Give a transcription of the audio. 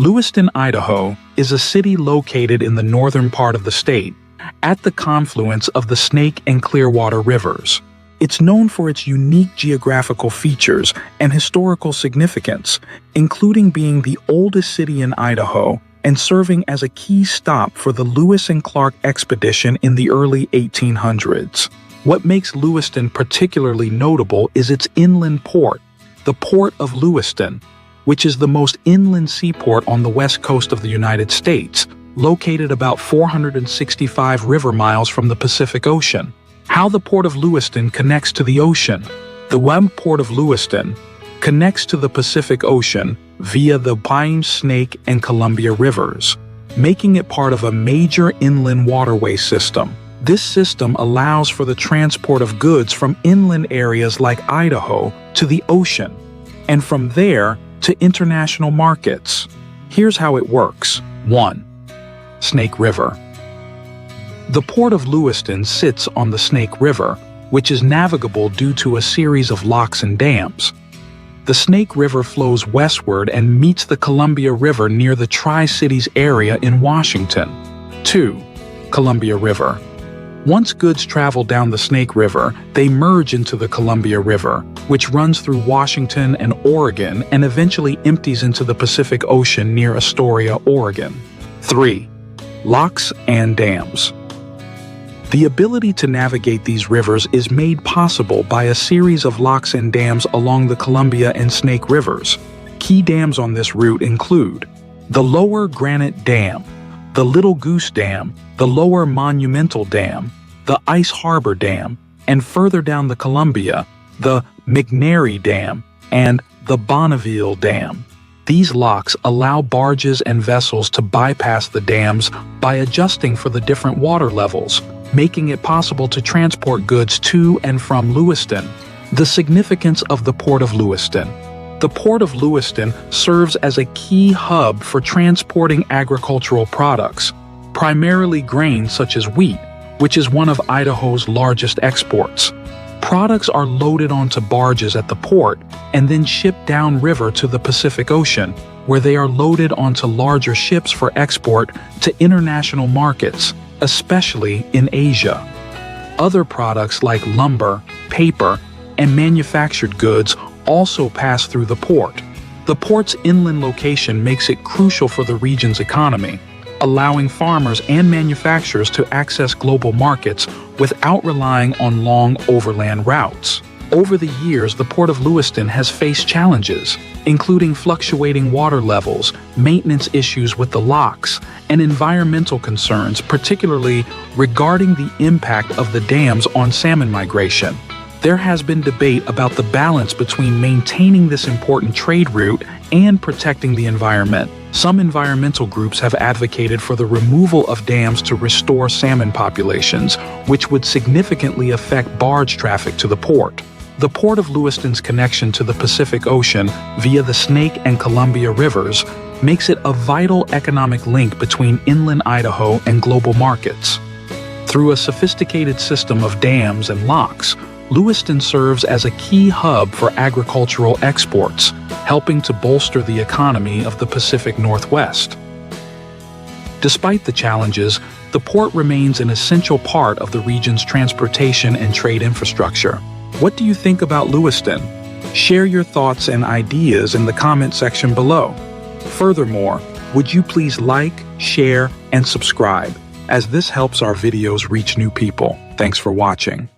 Lewiston, Idaho, is a city located in the northern part of the state, at the confluence of the Snake and Clearwater rivers. It's known for its unique geographical features and historical significance, including being the oldest city in Idaho and serving as a key stop for the Lewis and Clark expedition in the early 1800s. What makes Lewiston particularly notable is its inland port, the Port of Lewiston, which is the most inland seaport on the west coast of the United States, located about 465 river miles from the Pacific Ocean. How the Port of Lewiston connects to the ocean. The Port of Lewiston connects to the Pacific Ocean via the Pine, Snake, and Columbia rivers, making it part of a major inland waterway system. This system allows for the transport of goods from inland areas like Idaho to the ocean, and from there to international markets. Here's how it works. 1. Snake River. The Port of Lewiston sits on the Snake River, which is navigable due to a series of locks and dams. The Snake River flows westward and meets the Columbia River near the Tri-Cities area in Washington. 2. Columbia River. Once goods travel down the Snake River, they merge into the Columbia River, which runs through Washington and Oregon and eventually empties into the Pacific Ocean near Astoria, Oregon. 3. Locks and dams. The ability to navigate these rivers is made possible by a series of locks and dams along the Columbia and Snake Rivers. Key dams on this route include the Lower Granite Dam, the Little Goose Dam, the Lower Monumental Dam, the Ice Harbor Dam, and further down the Columbia, the McNary Dam and the Bonneville Dam. These locks allow barges and vessels to bypass the dams by adjusting for the different water levels, making it possible to transport goods to and from Lewiston. The significance of the Port of Lewiston. The Port of Lewiston serves as a key hub for transporting agricultural products, primarily grains such as wheat, which is one of Idaho's largest exports. Products are loaded onto barges at the port and then shipped downriver to the Pacific Ocean, where they are loaded onto larger ships for export to international markets, especially in Asia. Other products like lumber, paper, and manufactured goods also pass through the port. The port's inland location makes it crucial for the region's economy, allowing farmers and manufacturers to access global markets without relying on long overland routes. Over the years, the Port of Lewiston has faced challenges, including fluctuating water levels, maintenance issues with the locks, and environmental concerns, particularly regarding the impact of the dams on salmon migration. There has been debate about the balance between maintaining this important trade route and protecting the environment. Some environmental groups have advocated for the removal of dams to restore salmon populations, which would significantly affect barge traffic to the port. The Port of Lewiston's connection to the Pacific Ocean via the Snake and Columbia rivers makes it a vital economic link between inland Idaho and global markets. Through a sophisticated system of dams and locks, Lewiston serves as a key hub for agricultural exports, helping to bolster the economy of the Pacific Northwest. Despite the challenges, the port remains an essential part of the region's transportation and trade infrastructure. What do you think about Lewiston? Share your thoughts and ideas in the comment section below. Furthermore, would you please like, share, and subscribe, as this helps our videos reach new people. Thanks for watching.